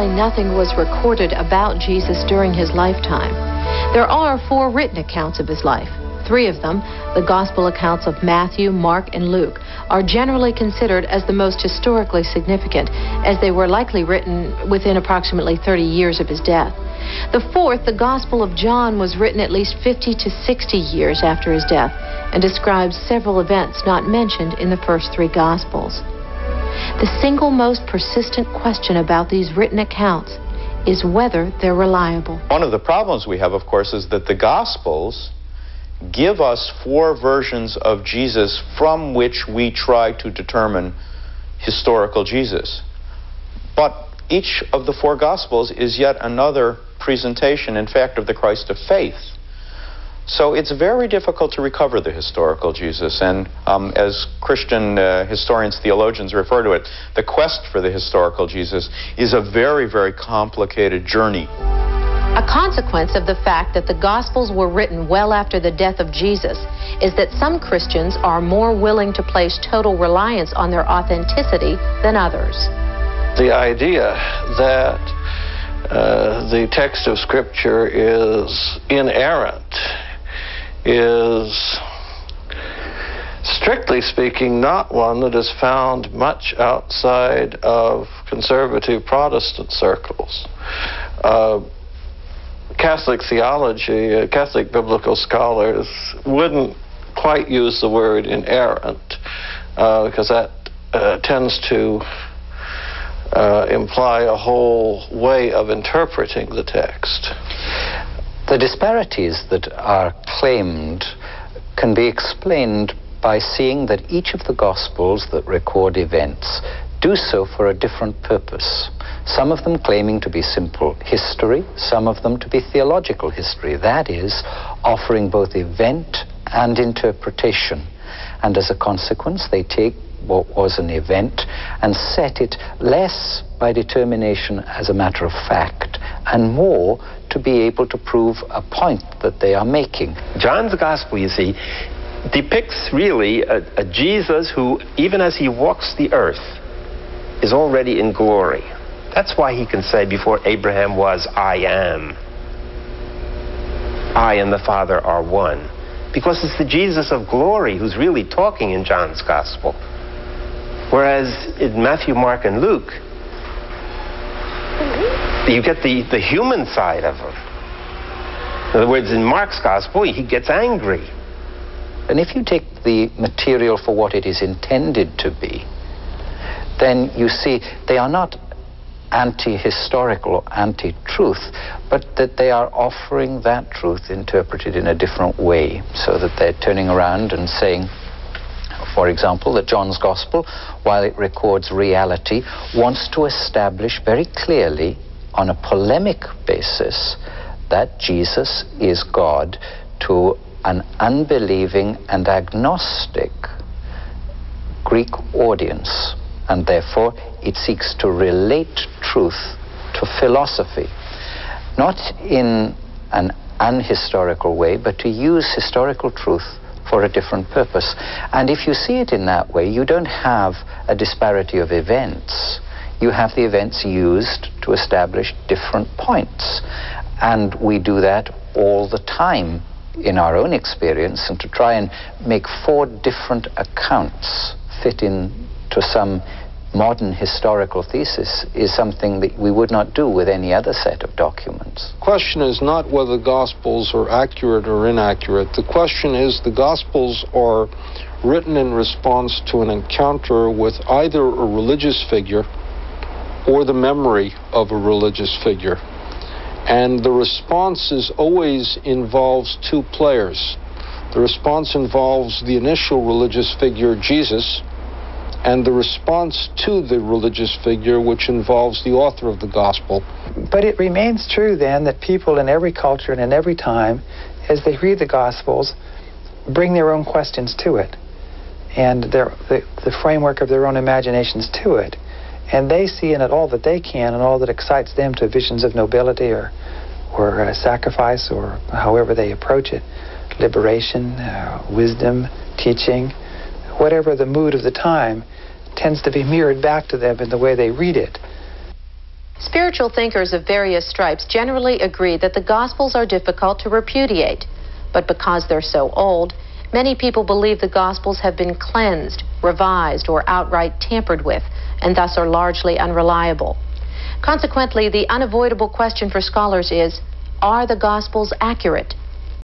virtually nothing was recorded about Jesus during his lifetime. There are 4 written accounts of his life. 3 of them, the Gospel accounts of Matthew, Mark, and Luke, are generally considered as the most historically significant, as they were likely written within approximately 30 years of his death. The 4th, the Gospel of John, was written at least 50 to 60 years after his death and describes several events not mentioned in the first 3 Gospels. The single most persistent question about these written accounts is whether they're reliable. One of the problems we have, of course, is that the Gospels give us 4 versions of Jesus from which we try to determine historical Jesus. But each of the 4 Gospels is yet another presentation, in fact, of the Christ of faith. So it's very difficult to recover the historical Jesus, and as Christian historians, theologians refer to it, the quest for the historical Jesus is a very, very complicated journey. A consequence of the fact that the Gospels were written well after the death of Jesus is that some Christians are more willing to place total reliance on their authenticity than others. The idea that the text of Scripture is inerrant is, strictly speaking, not one that is found much outside of conservative Protestant circles. Catholic theology, Catholic biblical scholars wouldn't quite use the word inerrant because that tends to imply a whole way of interpreting the text. The disparities that are claimed can be explained by seeing that each of the Gospels that record events do so for a different purpose. Some of them claiming to be simple history, some of them to be theological history, that is, offering both event and interpretation. And as a consequence, they take what was an event and set it less by determination as a matter of fact and more to be able to prove a point that they are making. John's Gospel, you see, depicts really a Jesus who, even as he walks the earth, is already in glory. That's why he can say, before Abraham was, I am. I and the Father are one. Because it's the Jesus of glory who's really talking in John's Gospel. Whereas in Matthew, Mark, and Luke, you get the human side of him. In other words, in Mark's Gospel, he gets angry. And if you take the material for what it is intended to be, then you see they are not anti-historical or anti-truth, but that they are offering that truth interpreted in a different way, so that they're turning around and saying, for example, that John's Gospel, while it records reality, wants to establish very clearly on a polemic basis that Jesus is God to an unbelieving and agnostic Greek audience, and therefore it seeks to relate truth to philosophy, not in an unhistorical way, but to use historical truth for a different purpose. And if you see it in that way, you don't have a disparity of events. You have the events used to establish different points. And we do that all the time in our own experience, and to try and make 4 different accounts fit into some modern historical thesis is something that we would not do with any other set of documents. The question is not whether the Gospels are accurate or inaccurate. The question is the Gospels are written in response to an encounter with either a religious figure or the memory of a religious figure. And the response always involves 2 players. The response involves the initial religious figure, Jesus, and the response to the religious figure, which involves the author of the Gospel. But it remains true then that people in every culture and in every time, as they read the Gospels, bring their own questions to it, and the framework of their own imaginations to it. And they see in it all that they can and all that excites them to visions of nobility or sacrifice, or however they approach it, liberation, wisdom, teaching, whatever the mood of the time, tends to be mirrored back to them in the way they read it. Spiritual thinkers of various stripes generally agree that the Gospels are difficult to repudiate. But because they're so old, many people believe the Gospels have been cleansed, revised, or outright tampered with, and thus are largely unreliable. Consequently, the unavoidable question for scholars is, are the Gospels accurate?